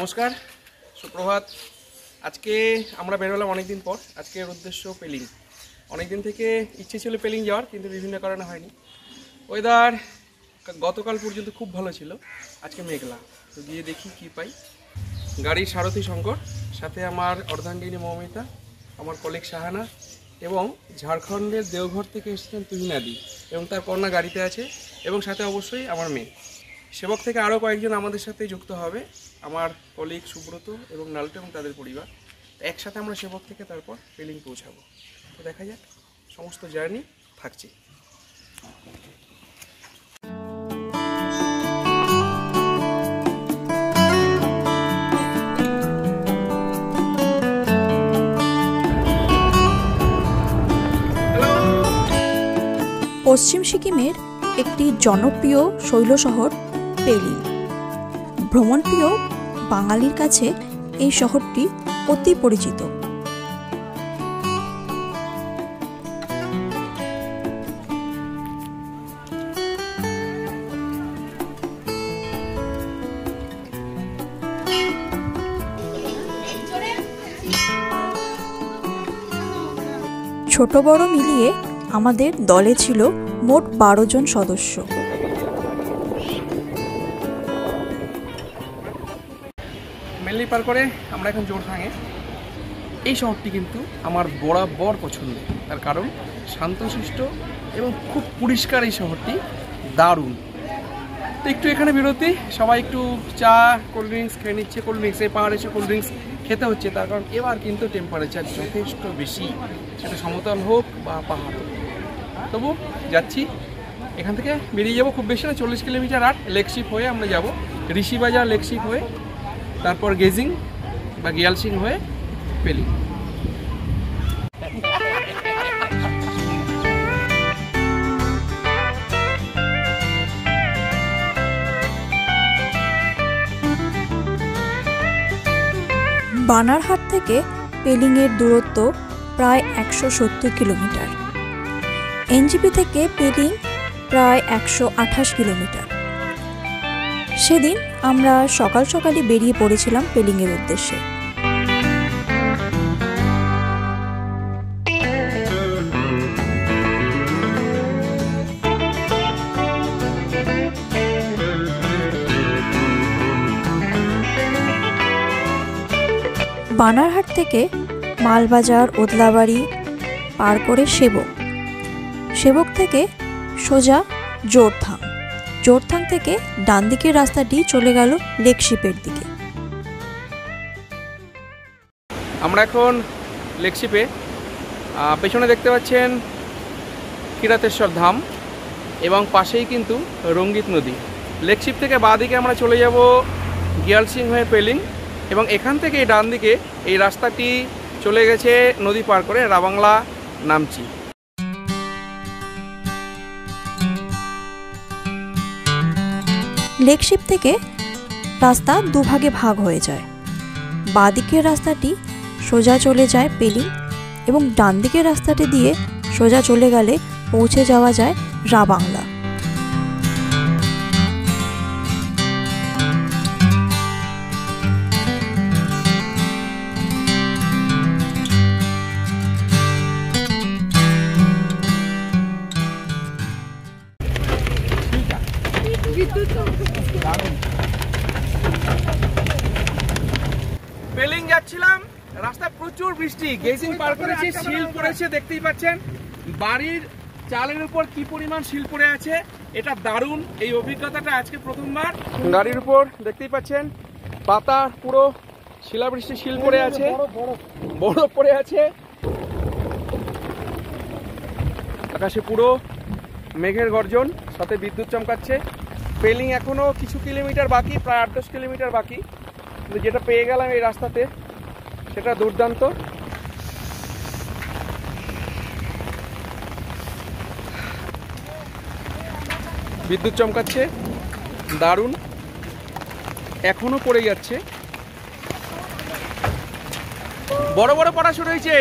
নমস্কার, সুপ্রভাত। আজকে আমরা বেরোলাম অনেকদিন পর। আজকের উদ্দেশ্য পেলিং। অনেকদিন থেকে ইচ্ছে ছিল পেলিং যাওয়ার, কিন্তু বিভিন্ন কারণে হয়নি। ওয়েদার গতকাল পর্যন্ত খুব ভালো ছিল, আজকে মেঘলা। তো গিয়ে দেখি কি পাই। গাড়ির সারথি শঙ্কর, সাথে আমার অর্ধাঙ্গিনী মৌমিতা, আমার কলিগ শাহানা এবং ঝাড়খণ্ডের দেওঘর থেকে এসেছেন তুহিনাদি এবং তার কন্যা গাড়িতে আছে, এবং সাথে অবশ্যই আমার মেয়ে। সেবক থেকে আরও কয়েকজন আমাদের সাথে যুক্ত হবে, আমার কলিগ সুব্রত এবং নাল্টু এবং তাদের পরিবার। একসাথে আমরা সেবক থেকে তারপর পেলিং পৌঁছাবো। তো দেখা যাক, সমস্ত জার্নি থাকছে। পশ্চিম সিকিমের একটি জনপ্রিয় শৈল শহর পেলিং। ভ্রমণপ্রিয় বাঙালির কাছে এই শহরটি অতি পরিচিত। ছোট বড় মিলিয়ে আমাদের দলে ছিল মোট 12 জন সদস্য। মেনলি পার করে আমরা এখন জোরথাঙে। এই শহরটি কিন্তু আমার বরাবর পছন্দ, তার কারণ শান্তশিষ্ট এবং খুব পরিষ্কার। এই শহরটি দারুণ। তো একটু এখানে বিরতি, সবাই একটু চা কোল্ড ড্রিঙ্কস খেয়ে নিচ্ছে। কোল্ড ড্রিঙ্কস, এই পাহাড়ে এসে কোল্ড ড্রিঙ্কস খেতে হচ্ছে, তার কারণ এবার কিন্তু টেম্পারেচার যথেষ্ট বেশি, সেটা সমতল হোক বা পাহাড় হোক। তবু যাচ্ছি, এখান থেকে বেরিয়ে যাবো খুব বেশি না, 40 কিলোমিটার। আর লেকশিপ হয়ে আমরা যাব ঋষিবাজার, লেকশিপ হয়ে তারপর গেজিং বা গিয়ালসিং হয়ে পেলিং। বানারহাট থেকে পেলিংয়ের দূরত্ব প্রায় 170 কিলোমিটার। এনজিপি থেকে পেলিং প্রায় 128 কিলোমিটার। সেদিন আমরা সকাল সকালই বেরিয়ে পড়েছিলাম পেলিংয়ের উদ্দেশ্যে। বানারহাট থেকে মালবাজার, ওদলাবাড়ি পার করে সেবক থেকে সোজা জোরথাং থেকে ডান দিকের রাস্তাটি চলে গেল লেকশিপের দিকে। আমরা এখন লেকশিপে। পেছনে দেখতে পাচ্ছেন কিরাতেশ্বর ধাম এবং পাশেই কিন্তু রঙ্গিত নদী। লেকশিপ থেকে বাঁ দিকে আমরা চলে যাব গিয়ালসিং হয়ে পেলিং, এবং এখান থেকে ডান দিকে এই রাস্তাটি চলে গেছে নদী পার করে রাবাংলা, নামচি। লেকশিপ থেকে রাস্তা দুভাগে ভাগ হয়ে যায়। বাঁ দিকের রাস্তাটি সোজা চলে যায় পেলিং, এবং ডান দিকের রাস্তাটি দিয়ে সোজা চলে গেলে পৌঁছে যাওয়া যায় রাবাংলা। পেলিং যাচ্ছিলাম, রাস্তা প্রচুর বৃষ্টি, গেজিং পার করেছি, শিল পড়েছে, দেখতেই পাচ্ছেন বাড়ির চালের উপর কি পরিমাণ শিল পড়ে আছে। এটা দারুণ, এই অভিজ্ঞতাটা আজকে প্রথমবার। গাড়ির উপর দেখতেই পাচ্ছেন পাতা পুরো শিলাবৃষ্টি, শিল পড়ে আছে, বরফ পড়ে আছে। আকাশে পুরো মেঘের গর্জন, সাথে বিদ্যুৎ চমকাচ্ছে। পেলিং এখনো কিছু কিলোমিটার বাকি, প্রায় 8-10 কিলোমিটার বাকি, কিন্তু যেটা পেয়ে গেলাম এই রাস্তাতে সেটা দুর্দান্ত। বিদ্যুৎ চমকাচ্ছে, দারুণ। এখনো পড়ে যাচ্ছে, বড় বড় পড়া শুরু হয়েছে,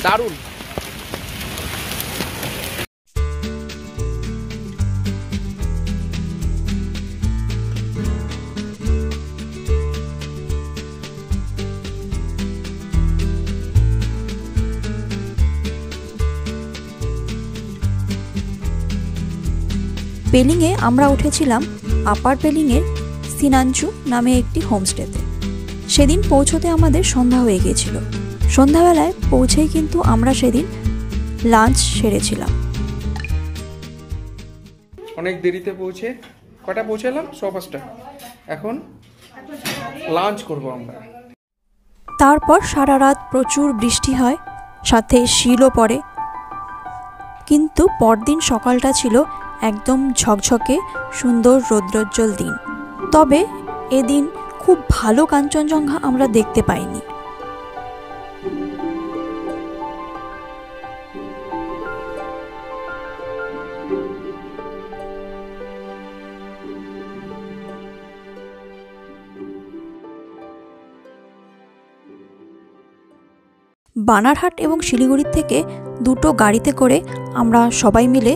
দারুণ। পেলিংয়ে আমরা উঠেছিলাম আপার পেলিংয়ের সিনাঞ্চু নামে একটি হোমস্টেতে। সেদিন পৌঁছতে আমাদের সন্ধ্যা হয়ে গিয়েছিল। সন্ধ্যাবেলায় পৌঁছেই কিন্তু আমরা সেদিন লাঞ্চ সেরেছিলাম। অনেক দেরিতে পৌঁছে কটা পৌঁছালাম? 5:15। এখন লাঞ্চ করব আমরা। তারপর সারা রাত প্রচুর বৃষ্টি হয়, সাথে শিলও পড়ে। কিন্তু পরদিন সকালটা ছিল একদম ঝকঝকে সুন্দর রৌদ্রোজ্জ্বল দিন। তবে এদিন খুব ভালো কাঞ্চনজঙ্ঘা আমরা দেখতে পাইনি। বানারহাট এবং শিলিগুড়ির থেকে দুটো গাড়িতে করে আমরা সবাই মিলে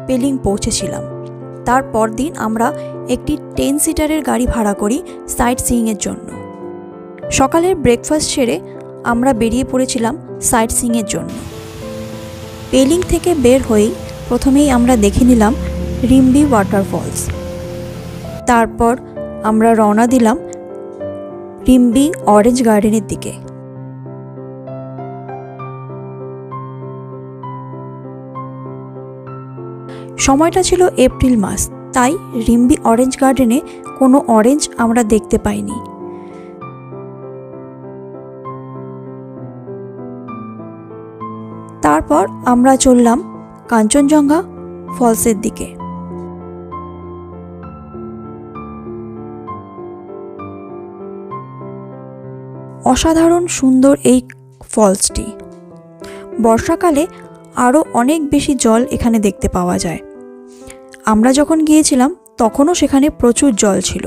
পেলিং পৌঁছেছিলাম। তারপর দিন আমরা একটি 10 সিটারের গাড়ি ভাড়া করি সাইট সিইংয়ের জন্য। সকালের ব্রেকফাস্ট সেরে আমরা বেরিয়ে পড়েছিলাম সাইট সিইংয়ের জন্য। পেলিং থেকে বের হয়েই প্রথমেই আমরা দেখে নিলাম রিম্বি ওয়াটারফলস। তারপর আমরা রওনা দিলাম রিম্বি অরেঞ্জ গার্ডেনের দিকে। সময়টা ছিল এপ্রিল মাস, তাই রিম্বি অরেঞ্জ গার্ডেনে কোনো অরেঞ্জ আমরা দেখতে পাইনি। তারপর আমরা চললাম কাঞ্চনজঙ্ঘা ফলসের দিকে। অসাধারণ সুন্দর এই ফলসটি। বর্ষাকালে আরও অনেক বেশি জল এখানে দেখতে পাওয়া যায়। আমরা যখন গিয়েছিলাম তখনও সেখানে প্রচুর জল ছিল।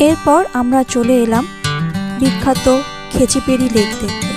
এরপর আমরা চলে এলাম বিখ্যাত খেচিপেড়ি লেক দেখতে।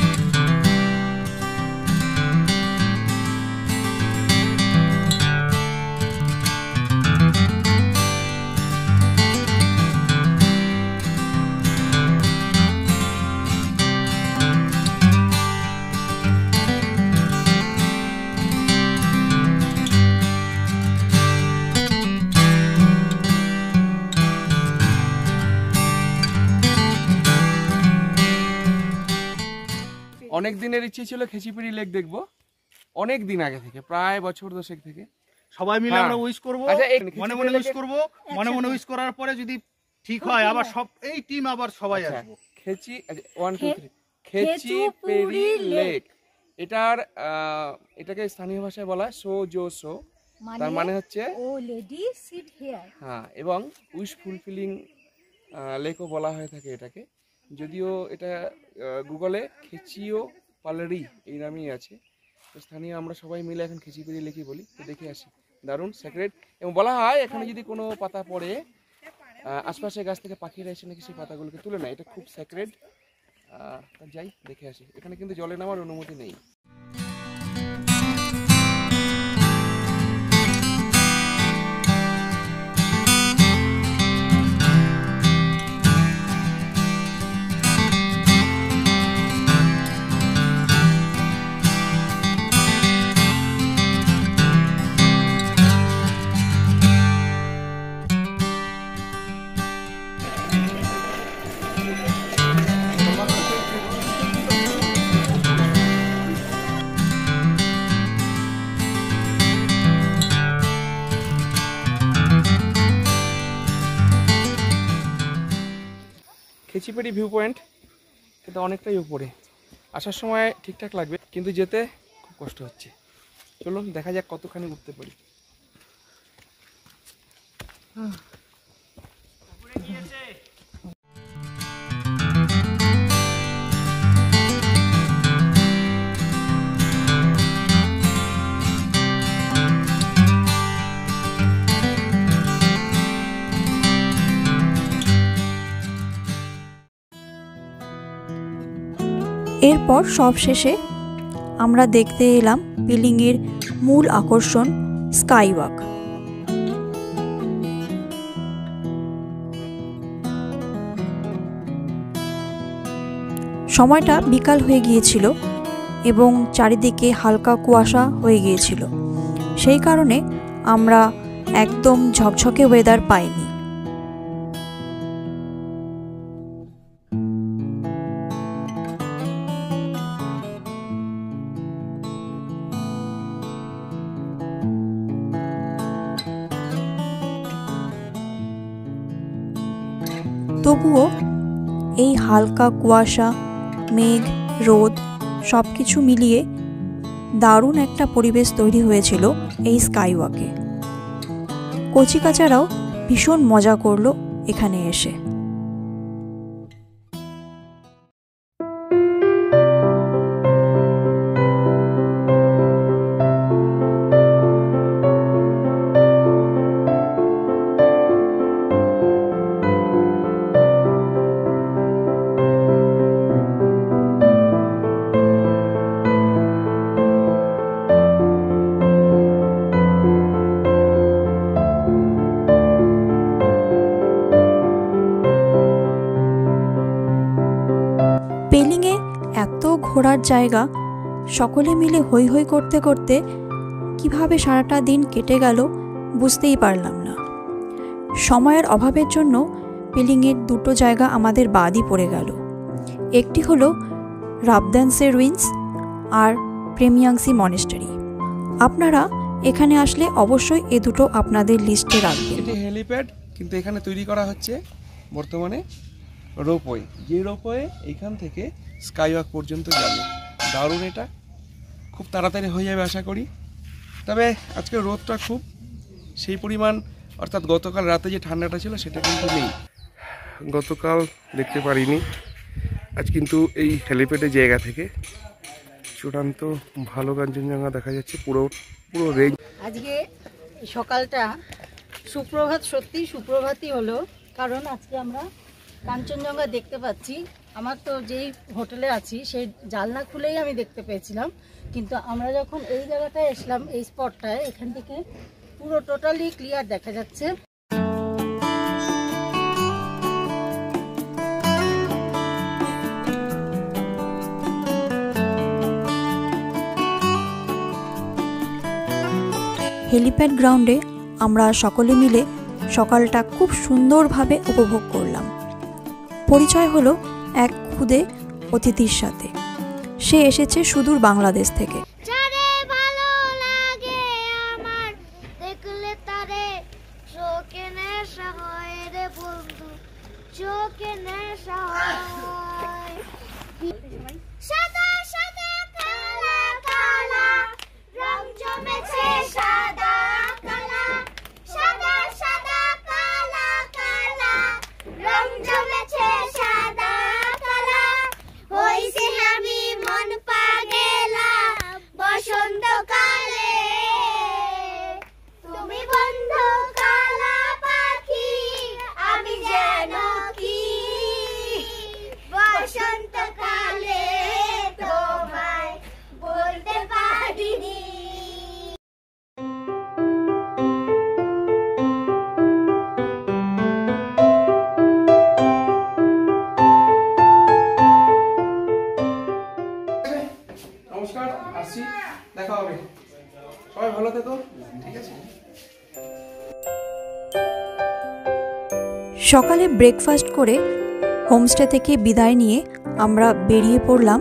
অনেক দিনের ইচ্ছে ছিল খেচিপিড়ি লেক দেখবো, অনেক দিন আগে থেকে, প্রায় বছর 10 থেকে। সবাই মিলে আমরা উইশ করব, মনে মনে উইশ করব, মনে মনে উইশ করার পরে যদি ঠিক হয় আবার সব এই টিম আবার সবাই আসবো। খেচি 1 2 3 খেচিপিড়ি লেক, এটাকে স্থানীয় ভাষায় বলা হয় সোজোসো, তার মানে হচ্ছে ও লেডি সিট হিয়ার। হ্যাঁ, এবং উইশ ফুলফিলিং লেকও বলা হয়ে থাকে এটাকে। যদিও এটা গুগলে খেচিও পালারি এই নামেই আছে। তো স্থানীয় আমরা সবাই মিলে এখন খেচিপিড়ি লেকই বলি। তো দেখে আসি, দারুণ সেক্রেট। এবং বলা হয় এখানে যদি কোনো পাতা পড়ে আশপাশে গাছ থেকে পাখিরা এসে নাকি সেই পাতাগুলোকে তুলে নেয়। এটা খুব সেক্রেট। যাই দেখে আসি। এখানে কিন্তু জলে নামার অনুমতি নেই। ছিপেরই ভিউ পয়েন্ট, কিন্তু অনেকটাই উপরে। আসার সময় ঠিকঠাক লাগবে, কিন্তু যেতে খুব কষ্ট হচ্ছে। চলুন দেখা যাক কতখানি উঠতে পারি। এরপর সব শেষে আমরা দেখতে এলাম পেলিংয়ের মূল আকর্ষণ স্কাই ওয়াক। সময়টা বিকাল হয়ে গিয়েছিল এবং চারিদিকে হালকা কুয়াশা হয়ে গিয়েছিল, সেই কারণে আমরা একদম ঝকঝকে ওয়েদার পাইনি। তবুও এই হালকা কুয়াশা, মেঘ, রোদ সব কিছু মিলিয়ে দারুণ একটা পরিবেশ তৈরি হয়েছিল এই স্কাইওয়াকে। কচিকাচারাও ভীষণ মজা করলো এখানে এসে। পেলিংয়ে এত ঘোরার জায়গা, সকলে মিলে হৈ হৈ করতে করতে কিভাবে সারাটা দিন কেটে গেল বুঝতেই পারলাম না। সময়ের অভাবের জন্য পেলিংয়ের দুটো জায়গা আমাদের বাদই পড়ে গেল। একটি হলো রাবদানসে রুইন্স আর প্রেমিয়াংসি মনেস্টারি। আপনারা এখানে আসলে অবশ্যই এ দুটো আপনাদের লিস্টে রাখবেন। এটি হেলিপ্যাড, কিন্তু এখানে তৈরি করা হচ্ছে বর্তমানে রোপওয়ে, যে রোপওয়ে এইখান থেকে স্কাইওয়াক পর্যন্ত যাবে। দারুণ, এটা খুব তাড়াতাড়ি হয়ে যাবে আশা করি। তবে আজকে রোদটা খুব সেই পরিমাণ, অর্থাৎ গতকাল রাতে যে ঠান্ডাটা ছিল সেটা কিন্তু নেই। গতকাল দেখতে পারিনি, আজ কিন্তু এই হেলিপ্যাডের জায়গা থেকে চূড়ান্ত ভালো কাঞ্চনজঙ্ঘা দেখা যাচ্ছে, পুরো রেঞ্জ। আজকে সকালটা সুপ্রভাত, সত্যি সুপ্রভাতই হলো, কারণ আজকে আমরা কাঞ্চনজঙ্ঘা দেখতে পাচ্ছি। আমার তো যেই হোটেলে আছি সেই জানলা খুলেই আমি দেখতে পেয়েছিলাম, কিন্তু আমরা যখন এই জায়গাটায় এসলাম, এই স্পটটায়, এখান থেকে পুরো টোটালি ক্লিয়ার দেখা যাচ্ছে। হেলিপ্যাড গ্রাউন্ডে আমরা সকলে মিলে সকালটা খুব সুন্দরভাবে উপভোগ করলাম। পরিচয় হলো এক খুদে অতিথির সাথে। সে এসেছে সুদূর বাংলাদেশ থেকে। নমস্কার, আসছি, দেখা হবে, সবাই ভালো থেকো, ঠিক আছে। সকালে ব্রেকফাস্ট করে হোমস্টে থেকে বিদায় নিয়ে আমরা বেরিয়ে পড়লাম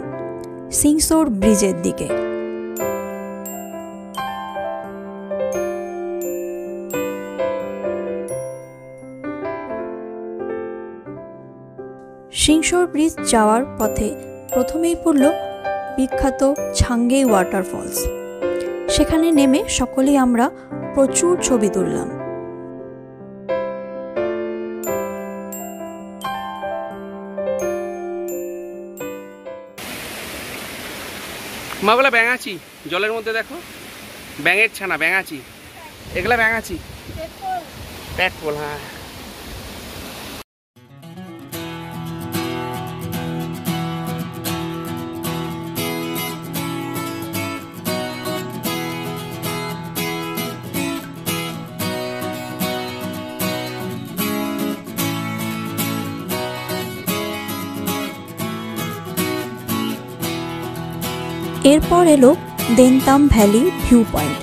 সিংসোর ব্রিজের দিকে। সিংসর ব্রিজ যাওয়ার পথে প্রথমেই পড়ল বিখ্যাত ছাঙ্গেই ওয়াটারফলস। সেখানে নেমে সকলেই আমরা প্রচুর ছবি তুললাম। মাগুলা ব্যাঙাচি জলের মধ্যে দেখো, ব্যাঙের ছানা, ব্যাঙাচি, এগুলা ব্যাঙাচি, প্যাটফল। হ্যাঁ, এরপর এলো দেনতাম ভ্যালি ভিউ পয়েন্ট।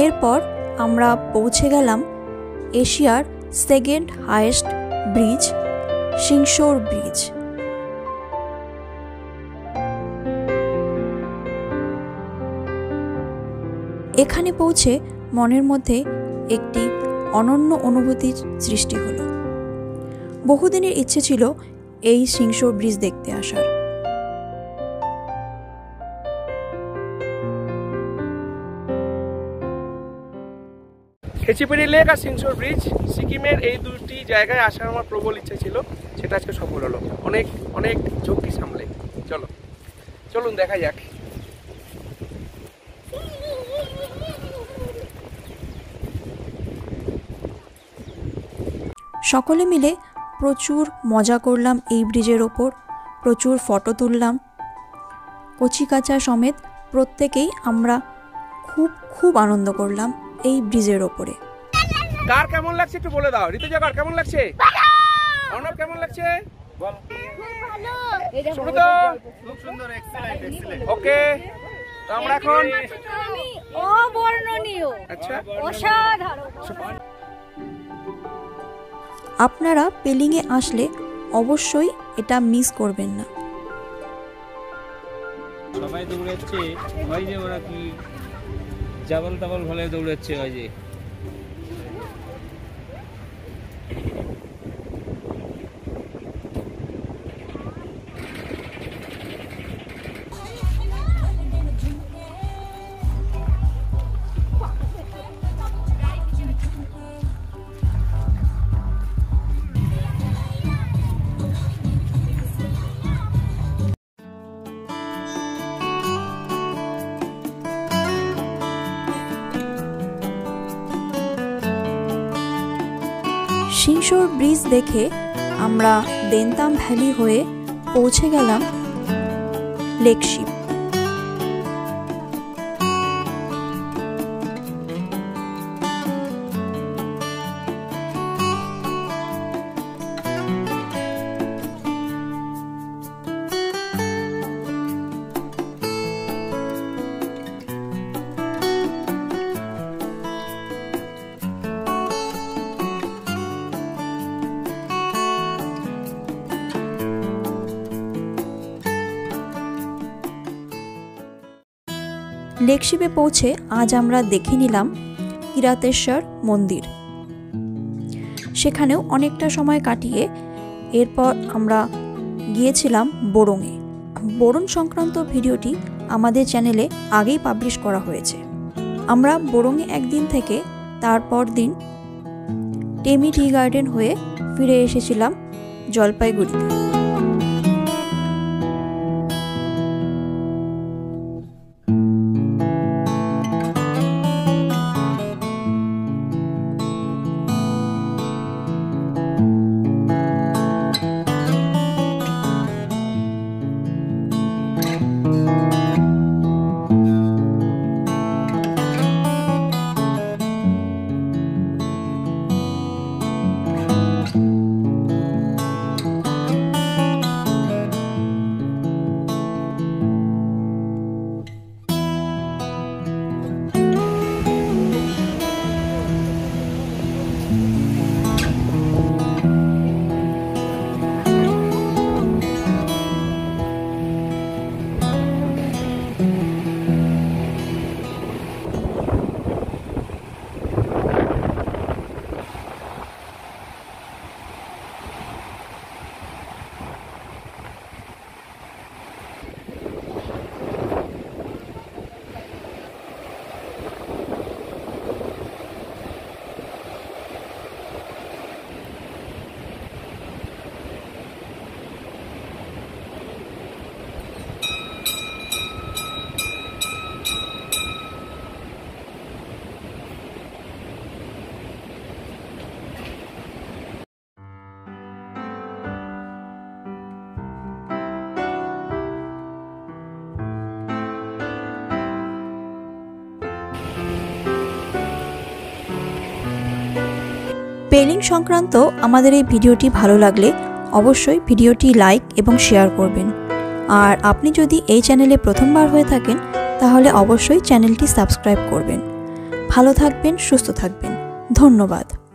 এরপর আমরা পৌঁছে গেলাম এশিয়ার second highest bridge, Singshore bridge. এখানে পৌঁছে মনের মধ্যে একটি অনন্য অনুভূতির সৃষ্টি হলো। বহুদিনের ইচ্ছে ছিল এই সিংসর ব্রিজ দেখতে আসার। খেচিপেড়ি লেক আর সিংসর ব্রিজ, সিকিমের এই দুটি জায়গায় আসার আমার প্রবল ইচ্ছে ছিল, সেটা আজকে সফল হলো। অনেক অনেক ঝক্কি সামলে চলুন দেখা যাক। সকলে মিলে প্রচুর মজা করলাম এই ব্রিজের ওপর, প্রচুর ফটো তুললাম। কচিকাচা সমেত প্রত্যেকেই আমরা খুব আনন্দ করলাম এই ব্রিজের ওপরে। কার কেমন লাগছে একটু বলে দাও। ঋতুজা, কার কেমন লাগছে? অর্ণব কেমন লাগছে? ওকে, তো আমরা এখন অবর্ণনীয়, আচ্ছা অসাধারণ। আপনারা পেলিংয়ে আসলে অবশ্যই এটা মিস করবেন না। সবাই দৌড়াচ্ছে, ওই যে ওরা কি জাবল তাবল ভলে দৌড়াচ্ছে, ওই যে সিংসর ব্রিজ দেখে আমরা দেনতাম ভ্যালি হয়ে পৌঁছে গেলাম লেকশিপ। লেকশিপে পৌঁছে আজ আমরা দেখে নিলাম কিরাতেশ্বর মন্দির। সেখানেও অনেকটা সময় কাটিয়ে এরপর আমরা গিয়েছিলাম বোরংয়ে। বোরং সংক্রান্ত ভিডিওটি আমাদের চ্যানেলে আগেই পাবলিশ করা হয়েছে। আমরা বোরংয়ে একদিন থেকে তারপর দিন টেমি টি গার্ডেন হয়ে ফিরে এসেছিলাম জলপাইগুড়িতে। পেলিং সংক্রান্ত আমাদের এই ভিডিওটি ভালো লাগলে অবশ্যই ভিডিওটি লাইক এবং শেয়ার করবেন। আর আপনি যদি এই চ্যানেলে প্রথমবার হয়ে থাকেন তাহলে অবশ্যই চ্যানেলটি সাবস্ক্রাইব করবেন। ভালো থাকবেন, সুস্থ থাকবেন। ধন্যবাদ।